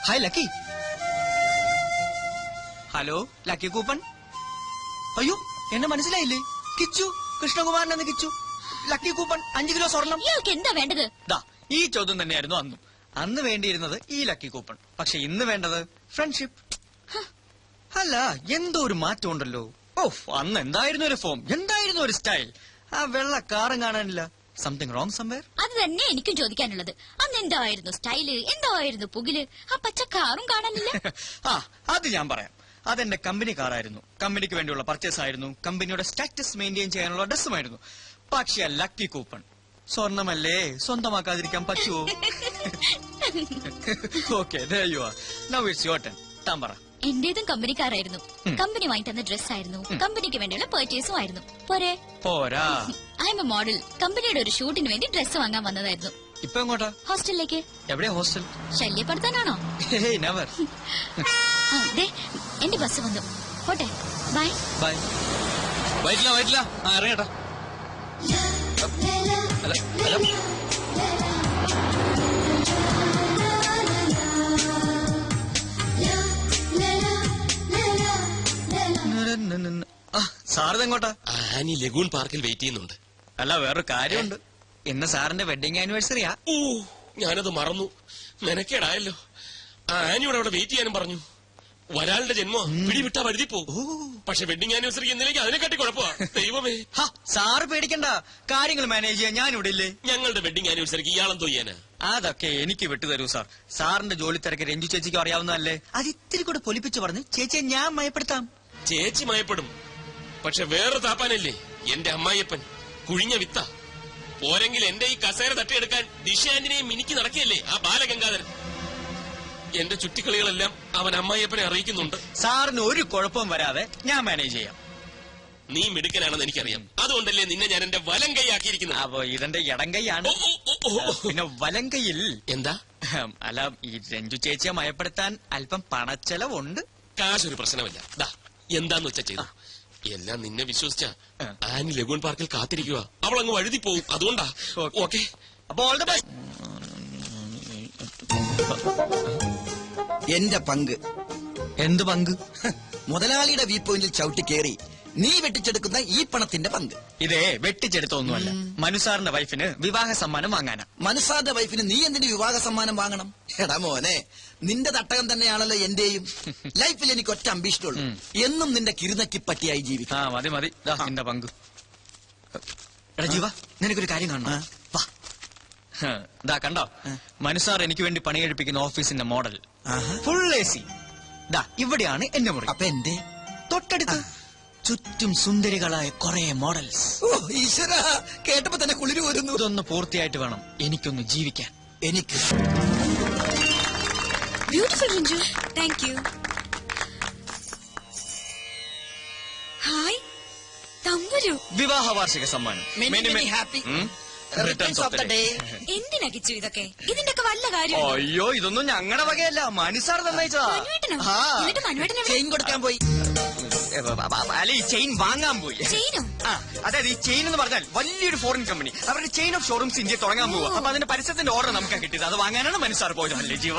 Hi lucky. Hello lucky coupon. അയ്യോ എന്നെ മനസ്സിലായില്ലേ? കിച്ചു, കൃഷ്ണകുമാരൻ എന്ന് കിച്ചു. ലക്കി കൂപ്പൺ 5 കിലോ സ്വർണം. എന്താ വേണ്ടത്? ഈ ചോദ്യം തന്നെയായിരുന്നു അന്നും. അന്ന് വേണ്ടിയിരുന്നത് ഈ ലക്കി കൂപ്പൺ. പക്ഷെ ഇന്ന് വേണ്ടത് ഫ്രണ്ട്ഷിപ്പ്. അല്ല, എന്തോ ഒരു മാറ്റം ഉണ്ടല്ലോ. ഓഫ്, അന്ന് എന്തായിരുന്നു ഒരു ഫോം, എന്തായിരുന്നു ഒരു സ്റ്റൈൽ. ആ വെള്ള കാറും കാണാനില്ല. Something wrong somewhere. അത് തന്നെ എനിക്കും ചോദിക്കാനുള്ളത്. അന്ന് എന്തായിരുന്നു സ്റ്റൈല്, എന്തായിരുന്നു പുകില്, ആ പച്ച കാറും കാണാനില്ല. അത് ഞാൻ പറയാം. അതെന്റെ കമ്പനി കാറായിരുന്നു. കമ്പനിക്ക് വേണ്ടിയുള്ള പർച്ചേസ് ആയിരുന്നു. കമ്പനിയുടെ സ്റ്റാറ്റസ് മെയിൻറ്റെയിൻ ചെയ്യാനുള്ള ഡ്രസ്സുമായിരുന്നു. പക്ഷെ ലക്കി കൂപ്പൺ സ്വർണമല്ലേ, സ്വന്തമാക്കാതിരിക്കാൻ പറ്റുമോ? Okay, there you are. Now it's your turn. താൻ പറ. എന്റേതും കമ്പനിക്കാരായിരുന്നു. കമ്പനി വാങ്ങി തന്ന ഡ്രസ് ആയിരുന്നു. കമ്പനിക്ക് വേണ്ടിയുള്ള പർച്ചേസും ആയിരുന്നു. പോരെ? പോരാ. I M A model. കമ്പനിയുടെ ഒരു ഷൂട്ടിന് വേണ്ടി ഡ്രസ് വാങ്ങാൻ വന്നതായിരുന്നു. ഇപ്പൊ എങ്ങോട്ടാ? ഹോസ്റ്റലിലേക്ക്. എവിടെയാ ഹോസ്റ്റൽ? ശല്യപ്പെടുത്താനാണോ? നെവർ. എന്റെ ബസ് വന്നു. പോട്ടെ, ബൈ. ബൈ. വൈറ്റില്ല ഇറങ്ങട്ടാ. സാറിതെങ്ങോട്ടാ? ആനി ലഗൂൺ പാർക്കിൽ വെയിറ്റ് ചെയ്യുന്നുണ്ട്. അല്ല, വേറൊരു കാര്യമുണ്ട്. ഇന്ന് സാറിന്റെ വെഡിങ് ആനിവേഴ്സറിയാ. ഓ, ഞാനത് മറന്നു. മെനക്കേടായല്ലോ. ആനിയോട് അവിടെ വെയിറ്റ് ചെയ്യാനും പറഞ്ഞു. ഒരാളുടെ ജന്മം പിടിവിട്ടാ വഴുതി പോകും. പക്ഷെ വെഡിങ് ആനിവേഴ്സറിക്ക് എന്തിലേക്ക് അതിനെക്കാട്ടി കുഴപ്പമാ. ദൈവമേ. സാറ് പേടിക്കണ്ട, കാര്യങ്ങൾ മാനേജ് ചെയ്യാൻ ഞാൻ ഇവിടെ ഇല്ലേ. ഞങ്ങളുടെ വെഡിങ് ആനിവേഴ്സറിക്ക് ഇയാളെന്തോ ചെയ്യാനാ? അതൊക്കെ എനിക്ക് വിട്ടുതരൂ സാർ. സാറിന്റെ ജോലി തിരക്ക് രഞ്ജു ചേച്ചിക്ക് അറിയാവുന്നതല്ലേ. അത് ഇത്തിരി കൂടെ പൊലിപ്പിച്ച് പറഞ്ഞ് ചേച്ചിയെ ഞാൻ മയപ്പെടുത്താം. ചേച്ചി മയപ്പെടും. പക്ഷെ വേറെ താപ്പാനല്ലേ എന്റെ അമ്മായിയപ്പൻ. കുഴിഞ്ഞ വിത്ത. പോരെങ്കിൽ എന്റെ ഈ കസേര തട്ടിയെടുക്കാൻ ദിശാന്റിനെയും മിനിക്ക് നടക്കുകയല്ലേ ആ ബാലഗംഗാധരൻ. എന്റെ ചുറ്റിക്കളികളെല്ലാം അവൻ അമ്മായിയപ്പനെ അറിയിക്കുന്നുണ്ട്. സാറിന് ഒരു കുഴപ്പവും വരാതെ ഞാൻ മാനേജ് ചെയ്യാം. നീ മിടുക്കനാണെന്ന് എനിക്കറിയാം. അതുകൊണ്ടല്ലേ നിന്നെ ഞാൻ എന്റെ വലം കൈയാക്കിയിരിക്കുന്നത്. അപ്പൊ ഇതെന്റെ ഇടം കൈയാണ്. പിന്നെ വലം കൈയിൽ എന്താ? അല്ല, ഈ രഞ്ജു ചേച്ചിയെ മയപ്പെടുത്താൻ അല്പം പണച്ചെലവുണ്ട്. കാശൊരു പ്രശ്നമല്ല. എന്താന്ന് വെച്ചാ ചെയ്തു. എല്ലാം നിന്നെ വിശ്വസിച്ച ആനി ലഗൂൺ പാർക്കിൽ കാത്തിരിക്കുക. അവൾ അങ്ങ് വഴുതി പോവും. അതുകൊണ്ടാ. ഓക്കെ, അപ്പൊ ഓൾ ദി ബെസ്റ്റ്. എന്റെ പങ്ക്. എന്ത് പങ്ക്? മുതലാളിയുടെ വ്യൂ പോയിന്റിൽ ചവിട്ടി കയറി നീ വെട്ടിച്ചെടുക്കുന്ന ഈ പണത്തിന്റെ പങ്ക്. ഇതേ വെട്ടിച്ചെടുത്തൊന്നുമല്ല, മനുസാറിന്റെ വൈഫിന് വിവാഹ സമ്മാനം വാങ്ങാനാ. മനുസാറിന്റെ വൈഫിന് നീ എന്തിന് വിവാഹ സമ്മാനം വാങ്ങണം? എടാ മോനെ, നിന്റെ തട്ടകം തന്നെയാണല്ലോ എന്റെയും. ലൈഫിൽ എനിക്ക് ഒറ്റ അംബീഷനുള്ളൂ, എന്നും നിന്റെ കിരുനക്കിപ്പട്ടിയായി ജീവിക്കാം. മതി മതി, നിന്റെ പങ്ക്. എടാ ജീവ, നിനക്കൊരു കാര്യം കാണണം. വാ, കണ്ടോ മനുസാർ എനിക്ക് വേണ്ടി പണി കഴിപ്പിക്കുന്ന ഓഫീസിന്റെ മോഡൽ. Full AC. ഇവിടെയാണ് എന്റെ മുറി. അപ്പൊ എന്റെ തൊട്ടടുത്ത് ചുറ്റും സുന്ദരികളായ കുറെ മോഡൽസ്. ഓ ഈശ്വര, കേട്ടപ്പോ തന്നെ കുളിര് വരുന്നു. ഇതൊന്ന് പൂർത്തിയായിട്ട് വേണം എനിക്കൊന്ന് ജീവിക്കാൻ. എനിക്ക് beautiful Ranju. Thank you. Hi Thamburu. വിവാഹ വാർഷിക സമ്മാനം. Happy returns of the day. എന്തിനാ കിച്ചു ഇതൊക്കെ? ഇതിന്റെയൊക്കെ വല്ല കാര്യം? അയ്യോ, ഇതൊന്നും ഞങ്ങളുടെ വകയല്ല, മനുസാർ തന്നയച്ചതാ. ചെയിൻ കൊടുക്കാൻ പോയി. അല്ല, ഈ ചെയിൻ വാങ്ങാൻ പോയി. ചെയിനോ? അതായത് ഈ ചെയിൻ എന്ന് പറഞ്ഞാൽ വലിയൊരു ഫോറിൻ കമ്പനി അവരുടെ ചെയിൻ ഓഫ് ഷോറൂംസ് ഇന്ത്യ തുടങ്ങാൻ പോവുക. അപ്പൊ അതിന്റെ പരസ്യത്തിന്റെ ഓർഡർ നമുക്ക് കിട്ടിയത്. അത് വാങ്ങാനാണ് മനുസാർ പോയത്. അല്ലേ ജീവ?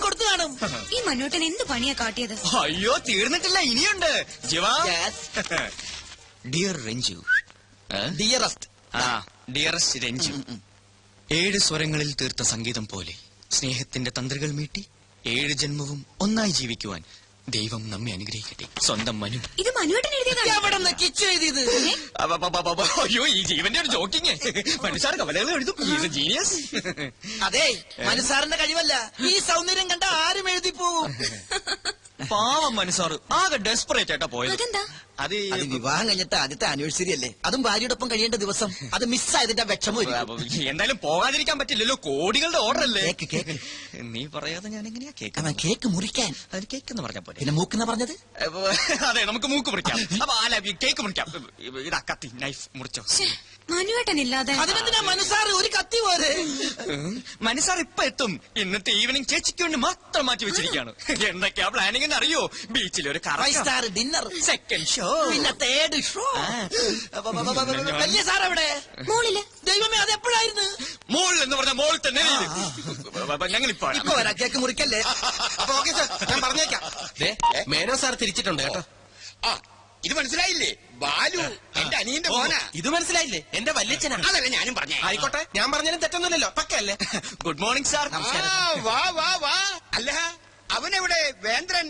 കൊടുത്തു കാണും. ഈ മനുവേട്ടൻ എന്ത് പണിയാ കാട്ടിയത്? അയ്യോ, തീർന്നിട്ടില്ല, ഇനിയുണ്ട് ജീവ. ഡിയർ രഞ്ജു. ഡിയറസ്റ്റ് രഞ്ജു, 7 സ്വരങ്ങളിൽ തീർത്ത സംഗീതം പോലെ സ്നേഹത്തിന്റെ തന്ത്രികൾ മീട്ടി 7 ജന്മവും ഒന്നായി ജീവിക്കുവാൻ ദൈവം നമ്മെ അനുഗ്രഹിക്കട്ടെ. സ്വന്തം മനു. ഇത് മനുവേട്ടൻ എഴുതിയതാണ്. കിച്ചു എഴുതിയത്. അയ്യോ, ഈ ജീവന്റെ ഒരു ജോക്കിങ്. മനുസാർ കവലകൾ എഴുതും. ജീനിയസ്. അതെ, മനുസാറിന്റെ കഴിവല്ല, ഈ സൗന്ദര്യം കണ്ട ആരും എഴുതി പോവും. പാവം മനുസാർ ആകെ ഡെസ്പറേറ്റ് ആയിട്ടാ പോയത്. അത് വിവാഹം കഴിഞ്ഞിട്ട് ആദ്യത്തെ ആനിവേഴ്സറി അല്ലേ, അതും ഭാര്യയോടൊപ്പം കഴിയേണ്ട ദിവസം. അത് മിസ്സായതിന്റെ വിഷമം. എന്തായാലും പോകാതിരിക്കാൻ പറ്റില്ലല്ലോ, കോടികളുടെ ഓർഡർ അല്ലേ. കേക്ക് നീ പറയാതെ ഞാൻ എങ്ങനെയാ കേക്ക്? കേക്ക് മുറിക്കാൻ. അതിന് കേക്ക് എന്ന് പറഞ്ഞ പോലെ. പിന്നെ മൂക്കെന്നാ പറഞ്ഞത്? അതെ, നമുക്ക് മൂക്ക് മുറിക്കാം. അപ്പൊ കേക്ക് മുറിക്കാം. ഇതാ കത്തി, നൈഫ് മുറിച്ചോ. മനുവേട്ടനില്ലാതെ അതിനെന്തിനാ മനുസാർ ഒരു കത്തി പോലെ? മനുസാർ ഇപ്പൊ എത്തും. ഇന്നത്തെ ഈവനിങ് ചേച്ചിക്ക് വേണ്ടി മാത്രം മാറ്റി വെച്ചിരിക്കുകയാണ്. എന്തൊക്കെയാ പ്ലാനിങ് എന്ന് അറിയോ? ബീച്ചിൽ ഒരു 5 star dinner, second show, show പിന്നെ തേർഡ് ഷോ. വലിയ സാർ എവിടെ? മോളില് ദൈവമേ, അത് എപ്പോഴായിരുന്നു? മോൾ എന്ന് പറഞ്ഞ മോൾ തന്നെ ഞങ്ങൾ ഇപ്പൊ വരാം, കേക്ക് മുറിക്കല്ലേ. അപ്പൊ ഓക്കെ സാർ, ഞാൻ പറഞ്ഞേക്കാം. മേനോ സാർ തിരിച്ചിട്ടുണ്ട് കേട്ടോ. ആ, ഇത് മനസ്സിലായില്ലേ? ബാലു എന്റെ അനിയന്റെ മോനാ. ഇത് മനസ്സിലായില്ലേ? എന്റെ വല്യച്ഛനാ. അതല്ലേ ഞാനും പറഞ്ഞേ. ആയിക്കോട്ടെ, ഞാൻ പറഞ്ഞാലും തെറ്റൊന്നുമില്ലല്ലോ. പക്കല്ലേ? Good morning sir. വാ വാ വാ. അല്ല, അവനെവിടെ? വേന്ദ്രൻ,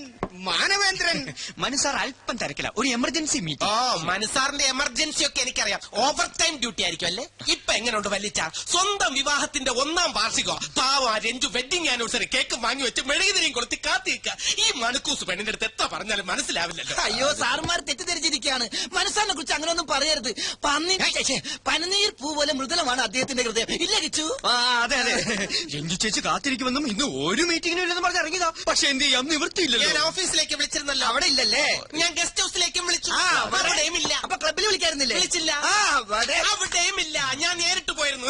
മാനവേന്ദ്രൻ. മനു സാർ അല്പം തിരക്കില്ല, ഒരു എമർജൻസി ഓ, മീറ്റിംഗ്. മനസാറിന്റെ എമർജൻസി ഒക്കെ എനിക്കറിയാം. ഓവർ ടൈം ഡ്യൂട്ടി ആയിരിക്കും അല്ലേ? ഇപ്പൊ എങ്ങനെയുണ്ട് വല്യച്ഛ? സ്വന്തം വിവാഹത്തിന്റെ 1ാം വാർഷികോ പാവം രഞ്ജു വെഡിങ് ആനിവേഴ്സറി കേക്ക് വാങ്ങി വെച്ച് മെഴുകുതിരിയും കൊളുത്തി കാത്തിരിക്കുക. ഈ മണക്കൂസ് പെണ്ണിന്റെ അടുത്ത് എത്ര പറഞ്ഞാലും മനസ്സിലാവില്ലല്ലോ. അയ്യോ, സാറുമാർ തെറ്റിദ്ധരിച്ചിരിക്കുകയാണ്. മനസ്സാറിനെ കുറിച്ച് അങ്ങനെയൊന്നും പറയരുത്. പനിനീർ പൂ പോലെ മൃദുലമാണ് അദ്ദേഹത്തിന്റെ ഹൃദയം. ഇല്ല കിച്ചു? അതെ അതെ, രഞ്ജു ചേച്ചി കാത്തിരിക്കുമെന്നും ഇന്ന് ഒരു മീറ്റിംഗിനും ഇല്ലെന്ന് പറഞ്ഞ് ഇറങ്ങിയതാ. പക്ഷെ എന്ത് ചെയ്യാം, നിവൃത്തിയില്ലല്ലോ. ഞാൻ ഓഫീസിലേക്ക് വിളിച്ചിരുന്നല്ലോ. അവിടെ ഇല്ലല്ലേ? ഞാൻ ഗസ്റ്റ് ഹൗസിലേക്കും വിളിച്ചു. അവിടെയും ഇല്ല. അപ്പൊ ക്ലബിൽ വിളിക്കായിരുന്നില്ലേ? വിളിച്ചില്ല. അവിടെയും ഇല്ല. ഞാൻ നേരിട്ട് പോയിരുന്നു.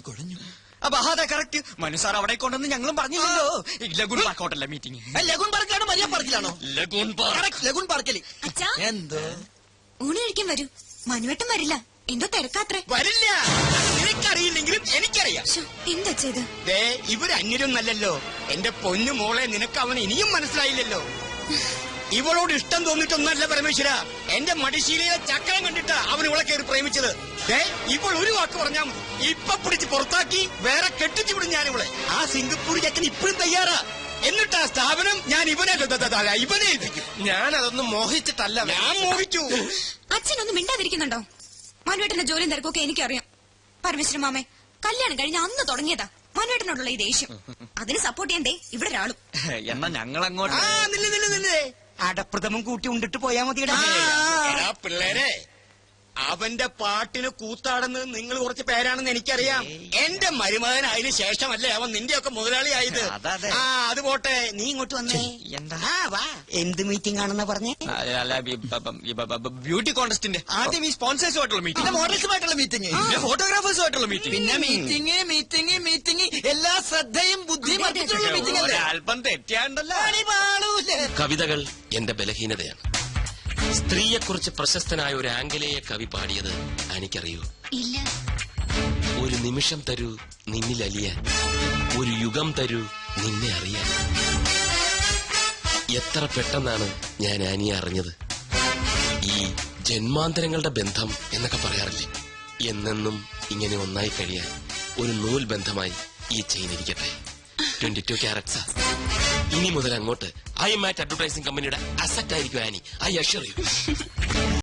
കുഴഞ്ഞു. അപ്പൊ അതാ കറക്റ്റ്. മനു സാർ അവിടെ കൊണ്ടെന്ന് ഞങ്ങളും പറഞ്ഞില്ലല്ലോ. ലഗുൺ പാർക്കോട്ടല്ല മീറ്റിംഗ്. ലഗുൺ പാർക്കാണോ മരിയ പാർക്കിലാണോ? Lagoon park. ലഗുൺ പാർക്കില്. അച്ഛാ, എന്തോ ഊണ് കഴിക്കാൻ വരൂ. മനുവേട്ടൻ വരില്ല, എന്തോ തിരക്കാത്രേ. വരില്ല. നിനക്കറിയില്ലെങ്കിലും എനിക്കറിയാം. എന്താ ചെയ്ത്? ദേ, ഇവര് അന്യരൊന്നല്ലല്ലോ. എന്റെ പൊന്നു മോളെ, നിനക്ക് അവൻ ഇനിയും മനസ്സിലായില്ലല്ലോ. ഇവളോട് ഇഷ്ടം തോന്നിട്ടൊന്നല്ല പരമേശ്വര. എന്റെ മടിശീലയിലെ ചക്രം കണ്ടിട്ടാ അവൻ ഇവളെ കയറി പ്രേമിച്ചത്. ദേ, ഇവൾ ഒരു വാക്ക് പറഞ്ഞാൽ മതി, ഇപ്പൊ പിടിച്ച് പുറത്താക്കി വേറെ കെട്ടിച്ചു വിടും ഞാൻ ഇവളെ. ആ സിംഗപ്പൂർ ചക്കൻ ഇപ്പോഴും തയ്യാറാ. എന്നിട്ട് ആ സ്ഥാപനം ഞാൻ ഇവനെ ഏൽപ്പിക്കും. ഞാൻ അതൊന്നും മോഹിച്ചിട്ടല്ല. ഞാൻ മോഹിച്ചു. അച്ഛനൊന്നും മിണ്ടാതിരിക്കുന്നുണ്ടോ? മനുവേട്ടന്റെ ജോലിയും തിരക്കൊക്കെ എനിക്കറിയാം. പരമേശ്വര മാമേ, കല്യാണം കഴിഞ്ഞ അന്ന് തുടങ്ങിയതാ മനുവേട്ടനോടുള്ള ഈ ദേഷ്യം. അതിന് സപ്പോർട്ട് ചെയ്യണ്ടേ ഇവിടെ ഒരാളും. എന്നാ ഞങ്ങൾ അങ്ങോട്ട്. നില്ലേ അടപ്രഥമം കൂട്ടി ഉണ്ടിട്ട് പോയാ മതിയടാ. എടാ പിള്ളേരെ, അവന്റെ പാട്ടിന് കൂത്താടുന്നത് നിങ്ങൾ കുറച്ച് പേരാണെന്ന് എനിക്കറിയാം. എന്റെ മരുമകൻ അതിന് ശേഷമല്ലേ അവൻ നിന്റെയൊക്കെ മുതലാളിയായത്. അതെ. അത് പോട്ടെ, നീ ഇങ്ങോട്ട് വന്നേ. എന്താ? വാ. എന്ത് മീറ്റിംഗ് ആണെന്നാ പറഞ്ഞേ? അല്ല, ബ്യൂട്ടി കോൺടെസ്റ്റിന്റെ ആദ്യം ഈ സ്പോൺസേഴ്സുമായിട്ടുള്ള മീറ്റിംഗ്, പിന്നെ മോഡൽസുമായിട്ടുള്ള മീറ്റിംഗ്, പിന്നെ ഫോട്ടോഗ്രാഫേഴ്സുമായിട്ടുള്ള മീറ്റിംഗ്, പിന്നെ മീറ്റിംഗ് എല്ലാ ശ്രദ്ധയും ബുദ്ധിയും അർപ്പിച്ചുള്ള മീറ്റിംഗ് അല്ലേ? അല്പം തെറ്റിയാണ്ടല്ലോ. കവിതകൾ എന്റെ ബലഹീനതയാണ്. സ്ത്രീയെക്കുറിച്ച് പ്രശസ്തനായ ഒരു ആംഗലേയ കവി പാടിയത് എനിക്കറിയൂ. ഇല്ല. ഒരു നിമിഷം തരൂ നിന്നിൽ അലിയാൻ, ഒരു യുഗം തരൂ നിന്നെ അറിയാൻ. എത്ര പെട്ടെന്നാണ് ഞാൻ ആനിയെ അറിഞ്ഞത്. ഈ ജന്മാന്തരങ്ങളുടെ ബന്ധം എന്നൊക്കെ പറയാറില്ലേ, എന്നെന്നും ഇങ്ങനെ ഒന്നായി കഴിയാൻ ഒരു നൂൽ ബന്ധമായി ഈ ചെയിൻ ഇരിക്കട്ടെ. 22 ക്യാരറ്റ്സാ. ഇനി മുതൽ അങ്ങോട്ട് ഐ മാറ്റ് അഡ്വർടൈസിംഗ് കമ്പനിയുടെ അസറ്റ് ആയിരിക്കും ആനി. I assure U.